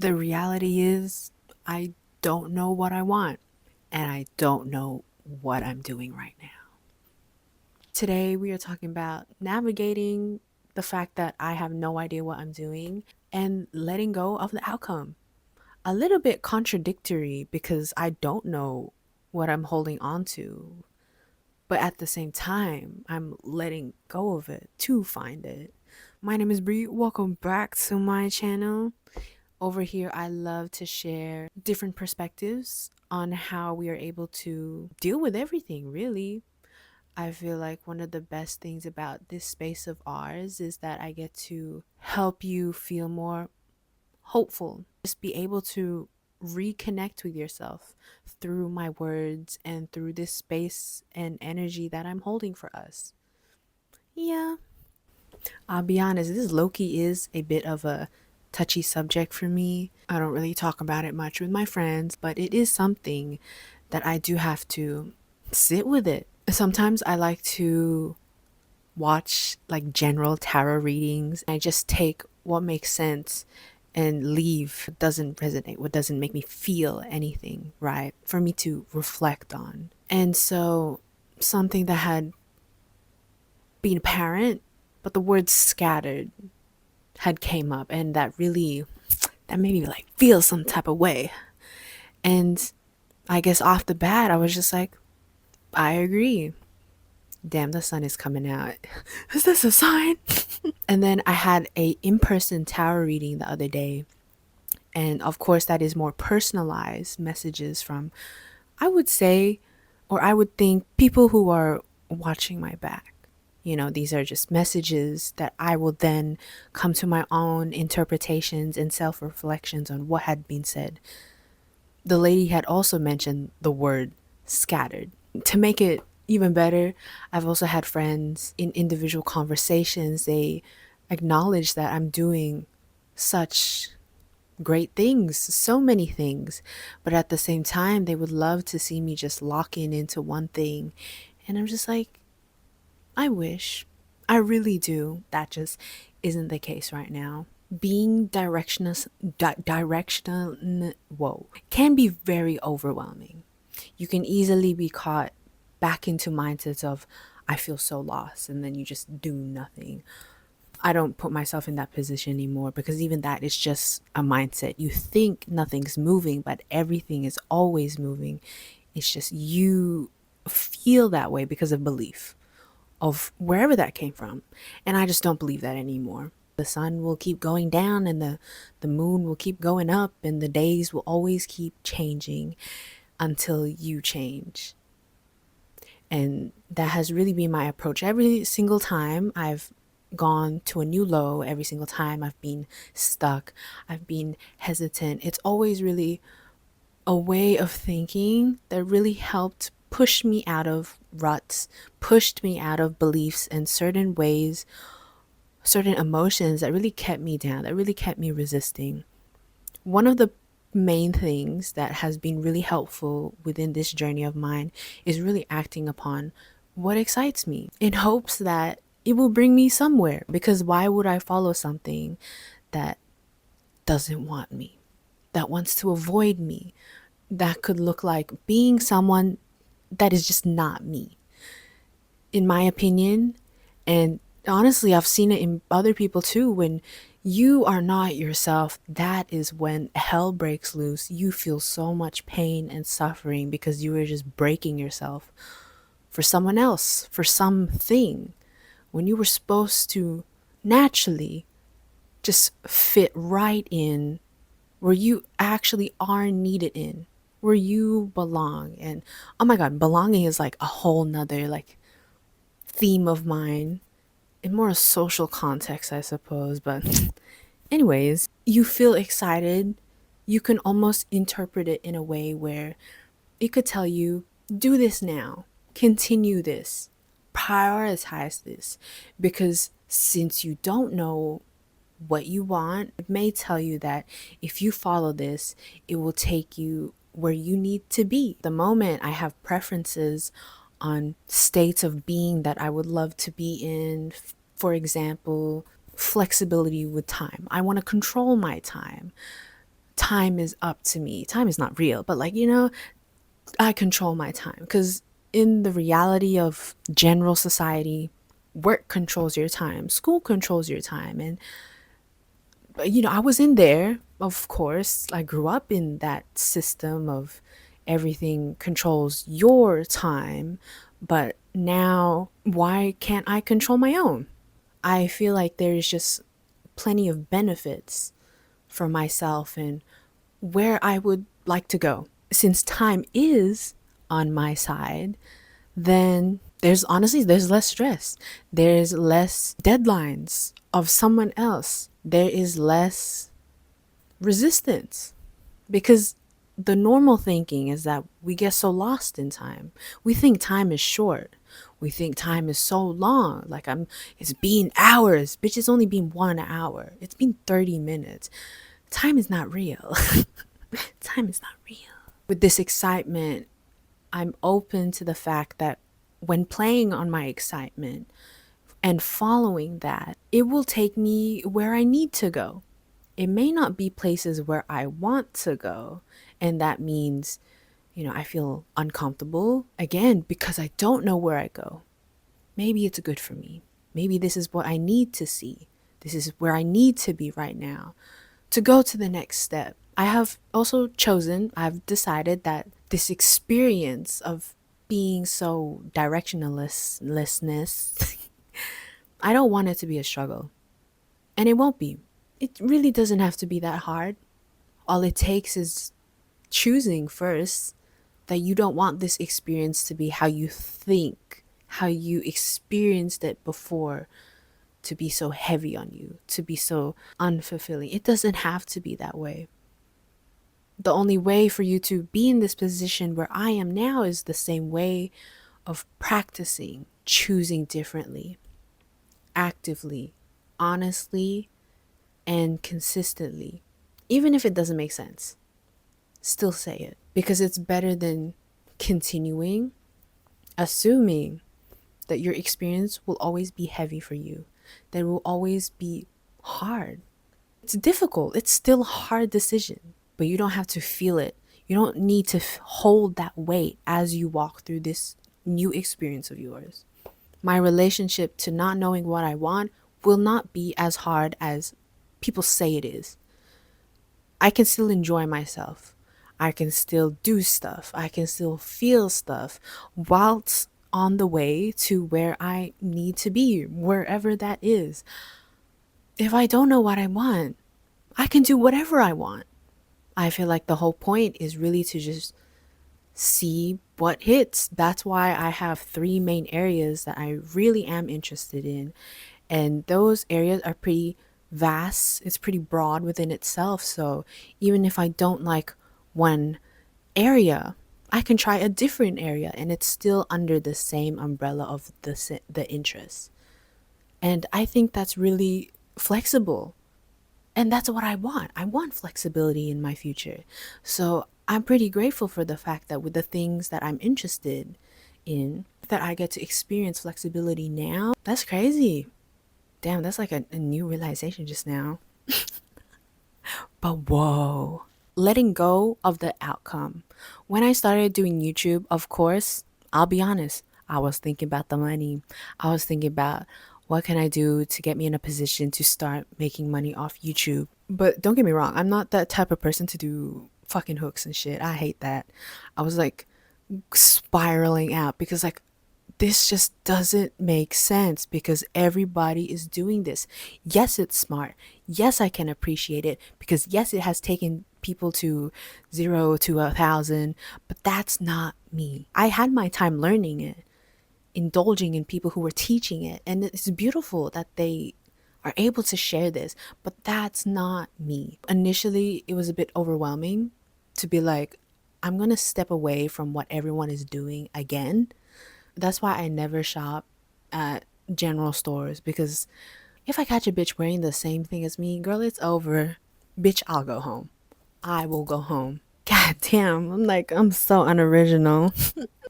The reality is, I don't know what I want, and I don't know what I'm doing right now. Today, we are talking about navigating the fact that I have no idea what I'm doing and letting go of the outcome. A little bit contradictory because I don't know what I'm holding on to, but at the same time, I'm letting go of it to find it. My name is Bree. Welcome back to my channel. Over here, I love to share different perspectives on how we are able to deal with everything, really. I feel like one of the best things about this space of ours is that I get to help you feel more hopeful. Just be able to reconnect with yourself through my words and through this space and energy that I'm holding for us. Yeah, I'll be honest, this Loki is a bit of a touchy subject for me. I don't really talk about it much with my friends, but it is something that I do have to sit with it. Sometimes I like to watch like general tarot readings. I just take what makes sense and leave what doesn't resonate, what doesn't make me feel anything, right? For me to reflect on. And so something that had been apparent, but the word scattered had came up, and that made me like feel some type of way. And I guess off the bat I was just like, I agree. Damn, the sun is coming out. Is this a sign? And then I had a in-person tarot reading the other day, and of course that is more personalized messages from, I would say, or I would think, people who are watching my back. These are just messages that I will then come to my own interpretations and self reflections on what had been said. The lady had also mentioned the word scattered. To make it even better, I've also had friends in individual conversations, they acknowledge that I'm doing such great things, so many things, but at the same time, they would love to see me just lock into one thing. And I'm just like, I wish. I really do. That just isn't the case right now. Being whoa, can be very overwhelming. You can easily be caught back into mindsets of, I feel so lost, and then you just do nothing. I don't put myself in that position anymore, because even that is just a mindset. You think nothing's moving, but everything is always moving. It's just you feel that way because of belief of wherever that came from. And I just don't believe that anymore. The sun will keep going down, and the moon will keep going up, and the days will always keep changing until you change. And that has really been my approach every single time I've gone to a new low. Every single time I've been stuck, I've been hesitant. It's always really a way of thinking that really helped push me out of ruts, pushed me out of beliefs and certain ways, certain emotions that really kept me down, that really kept me resisting. One of the main things that has been really helpful within this journey of mine is really acting upon what excites me in hopes that it will bring me somewhere. Because why would I follow something that doesn't want me, that wants to avoid me, that could look like being someone that is just not me, in my opinion? And honestly, I've seen it in other people too. When you are not yourself, that is when hell breaks loose. You feel so much pain and suffering because you are just breaking yourself for someone else, for something, when you were supposed to naturally just fit right in where you actually are needed in, where you belong. And oh my god, belonging is like a whole nother like theme of mine, in more a social context, I suppose. But anyways, you feel excited. You can almost interpret it in a way where it could tell you, do this now, continue this, prioritize this. Because since you don't know what you want, it may tell you that if you follow this, it will take you where you need to be. The moment I have preferences on states of being that I would love to be in, for example, flexibility with time. I want to control my time time is up to me. Time is not real, but like, I control my time. Because in the reality of general society, work controls your time, school controls your time. And, I was in there, of course. I grew up in that system of everything controls your time. But now, why can't I control my own? I feel like there's just plenty of benefits for myself and where I would like to go. Since time is on my side, then there's less stress. There's less deadlines of someone else. There is less resistance because the normal thinking is that we get so lost in time. We think time is short. We think time is so long. Like it's been hours. Bitch, it's only been 1 hour. It's been 30 minutes. Time is not real. Time is not real. With this excitement, I'm open to the fact that when playing on my excitement and following that, it will take me where I need to go. It may not be places where I want to go. And that means, I feel uncomfortable again because I don't know where I go. Maybe it's good for me. Maybe this is what I need to see. This is where I need to be right now to go to the next step. I've decided that this experience of being so directionlessness, I don't want it to be a struggle. And it won't be. It really doesn't have to be that hard. All it takes is choosing first that you don't want this experience to be how you think, how you experienced it before, to be so heavy on you, to be so unfulfilling. It doesn't have to be that way. The only way for you to be in this position where I am now is the same way of practicing, choosing differently, actively, honestly, and consistently. Even if it doesn't make sense, still say it because it's better than continuing assuming that your experience will always be heavy for you, that it will always be hard. It's difficult. It's still a hard decision, but you don't have to feel it. You don't need to hold that weight as you walk through this new experience of yours. My relationship to not knowing what I want will not be as hard as people say it is. I can still enjoy myself. I can still do stuff. I can still feel stuff whilst on the way to where I need to be, wherever that is. If I don't know what I want, I can do whatever I want. I feel like the whole point is really to just see what hits. That's why I have 3 main areas that I really am interested in. And those areas are pretty vast. It's pretty broad within itself. So even if I don't like one area, I can try a different area and it's still under the same umbrella of the interest. And I think that's really flexible. And that's what I want. I want flexibility in my future. So I'm pretty grateful for the fact that with the things that I'm interested in, that I get to experience flexibility now. That's crazy. Damn, that's like a new realization just now. But whoa, letting go of the outcome. When I started doing YouTube, of course, I'll be honest, I was thinking about the money. I was thinking about what can I do to get me in a position to start making money off YouTube. But don't get me wrong, I'm not that type of person to do fucking hooks and shit. I hate that. I was like spiraling out because like this just doesn't make sense because everybody is doing this. Yes, it's smart. Yes, I can appreciate it because yes, it has taken people to 0 to 1,000, but that's not me. I had my time learning it, indulging in people who were teaching it, and it's beautiful that they are able to share this, but that's not me. Initially, it was a bit overwhelming to be like, I'm gonna step away from what everyone is doing again. That's why I never shop at general stores because if I catch a bitch wearing the same thing as me, girl, it's over. Bitch, I'll go home. I will go home. God damn, I'm so unoriginal.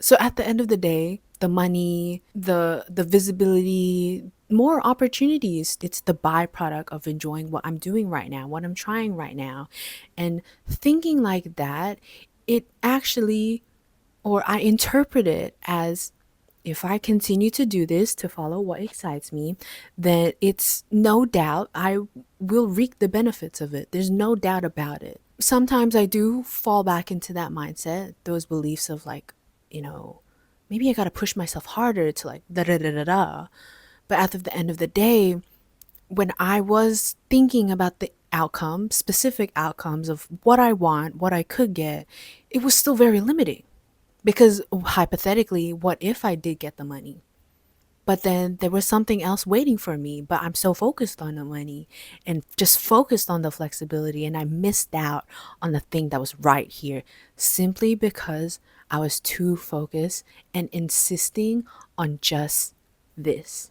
So at the end of the day, the money, the visibility, more opportunities, it's the byproduct of enjoying what I'm doing right now, what I'm trying right now. And thinking like that, it actually, or I interpret it as, if I continue to do this to follow what excites me, then it's no doubt I will reap the benefits of it. There's no doubt about it. Sometimes I do fall back into that mindset, those beliefs of like, you know, maybe I got to push myself harder to like da da da da da. But at the end of the day, when I was thinking about the outcome, specific outcomes of what I want, what I could get, it was still very limiting. Because hypothetically, what if I did get the money? But then there was something else waiting for me, but I'm so focused on the money and just focused on the flexibility, and I missed out on the thing that was right here simply because I was too focused and insisting on just this.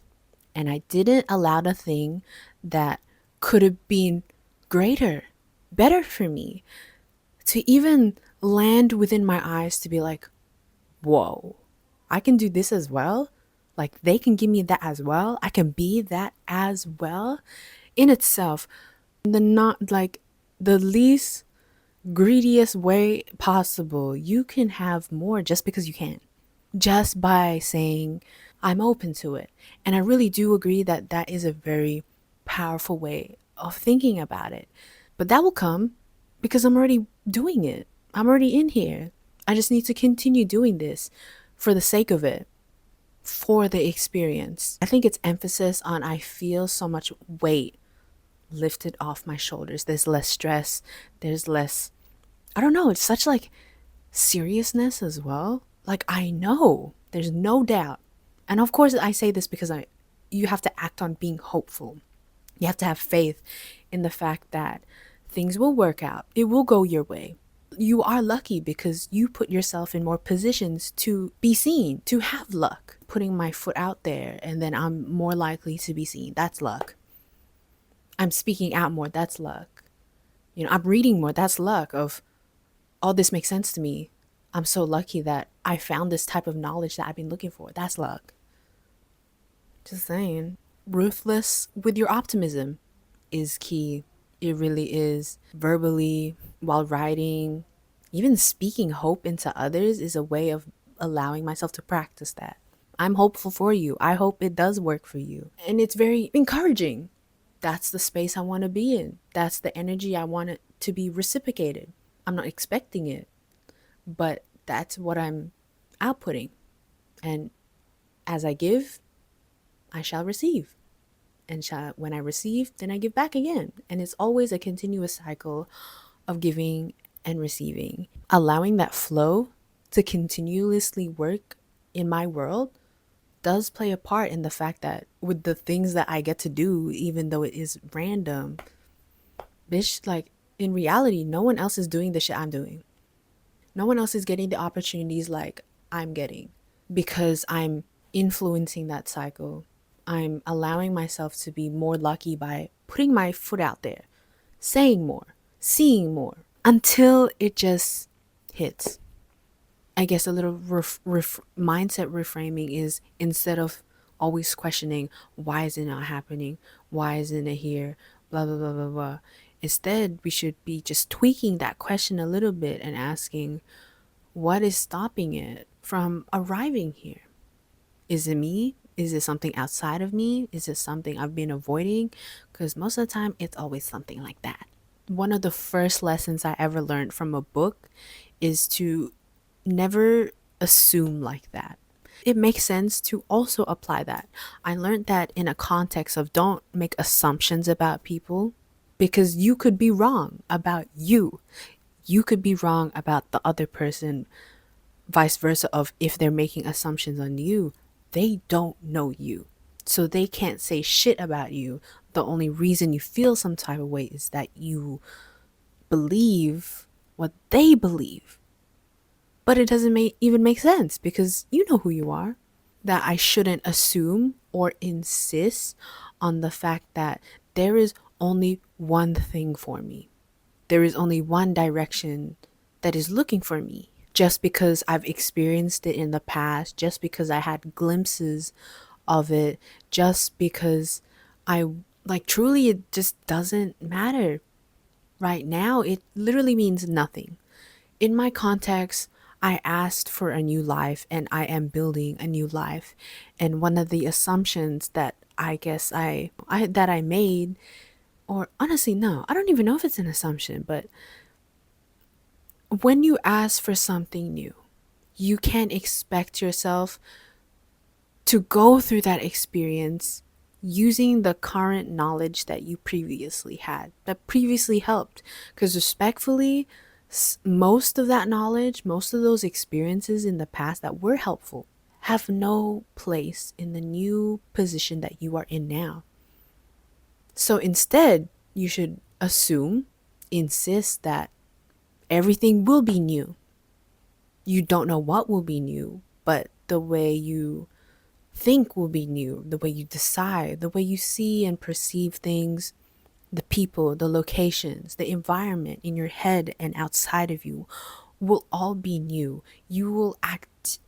And I didn't allow the thing that could have been greater, better for me to even land within my eyes to be like, whoa, I can do this as well. Like they can give me that as well. I can be that as well. In itself, the not like the least greediest way possible, you can have more just because you can. Just by saying, I'm open to it. And I really do agree that that is a very powerful way of thinking about it. But that will come because I'm already doing it. I'm already in here. I just need to continue doing this for the sake of it, for the experience. I think it's emphasis on I feel so much weight lifted off my shoulders. There's less stress. There's less, I don't know, it's such like seriousness as well. Like I know, there's no doubt. And of course I say this because you have to act on being hopeful. You have to have faith in the fact that things will work out. It will go your way. You are lucky because you put yourself in more positions to be seen, to have luck. Putting my foot out there and then I'm more likely to be seen. That's luck. I'm speaking out more. That's luck. I'm reading more. That's luck of all this makes sense to me. I'm so lucky that I found this type of knowledge that I've been looking for. That's luck. Just saying. Ruthless with your optimism is key. It really is. Verbally, while writing, even speaking hope into others is a way of allowing myself to practice that. I'm hopeful for you. I hope it does work for you. And it's very encouraging. That's the space I want to be in. That's the energy I want it to be reciprocated. I'm not expecting it, but that's what I'm outputting. And as I give, I shall receive. And when I receive, then I give back again. And it's always a continuous cycle of giving and receiving. Allowing that flow to continuously work in my world does play a part in the fact that with the things that I get to do, even though it is random, bitch, like in reality, no one else is doing the shit I'm doing. No one else is getting the opportunities like I'm getting because I'm influencing that cycle. I'm allowing myself to be more lucky by putting my foot out there, saying more, seeing more until it just hits. I guess a little mindset reframing is instead of always questioning, why is it not happening? Why isn't it here? Blah, blah, blah, blah, blah. Instead, we should be just tweaking that question a little bit and asking, what is stopping it from arriving here? Is it me? Is it something outside of me? Is it something I've been avoiding? Because most of the time, it's always something like that. One of the first lessons I ever learned from a book is to never assume like that. It makes sense to also apply that. I learned that in a context of don't make assumptions about people because you could be wrong about you. You could be wrong about the other person, vice versa of if they're making assumptions on you, they don't know you. So they can't say shit about you. The only reason you feel some type of way is that you believe what they believe. But it doesn't even make sense because you know who you are. That I shouldn't assume or insist on the fact that there is only one thing for me. There is only one direction that is looking for me. just because I've experienced it in the past, just because I had glimpses of it, just because I like truly it just doesn't matter right now. It literally means nothing. In my context, I asked for a new life and I am building a new life. And one of the assumptions that I guess I made, or honestly no, I don't even know if it's an assumption, but when you ask for something new, you can't expect yourself to go through that experience using the current knowledge that you previously had, that previously helped. Because respectfully, most of that knowledge, most of those experiences in the past that were helpful, have no place in the new position that you are in now. So instead, you should assume, insist that everything will be new. You don't know what will be new, but the way you think will be new, the way you decide, the way you see and perceive things, the people, the locations, the environment in your head and outside of you will all be new. You will act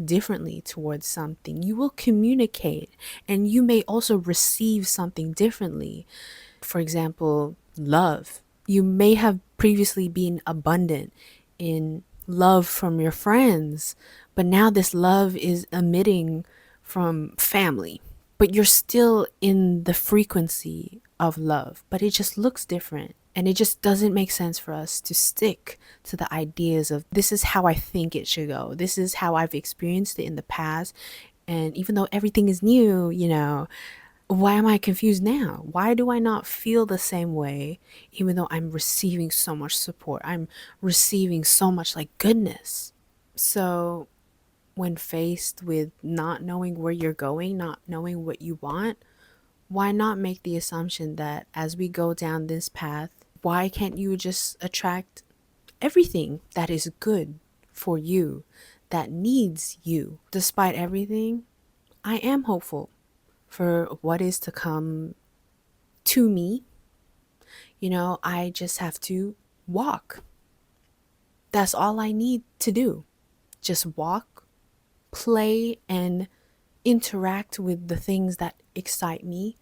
differently towards something. You will communicate and you may also receive something differently. For example, love. You may have previously been abundant in love from your friends, but now this love is emitting from family. But you're still in the frequency of love, but it just looks different. And it just doesn't make sense for us to stick to the ideas of this is how I think it should go. This is how I've experienced it in the past. And even though everything is new, why am I confused now? Why do I not feel the same way even though I'm receiving so much support? I'm receiving so much like goodness. So, when faced with not knowing where you're going, not knowing what you want, why not make the assumption that as we go down this path, why can't you just attract everything that is good for you, that needs you? Despite everything, I am hopeful for what is to come to me. I just have to walk. That's all I need to do. Just walk, play, and interact with the things that excite me,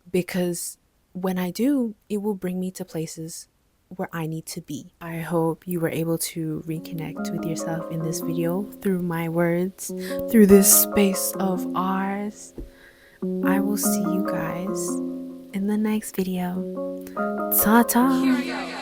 because when I do, it will bring me to places where I need to be. I hope you were able to reconnect with yourself in this video through my words, through this space of ours. I will see you guys in the next video. Ta ta!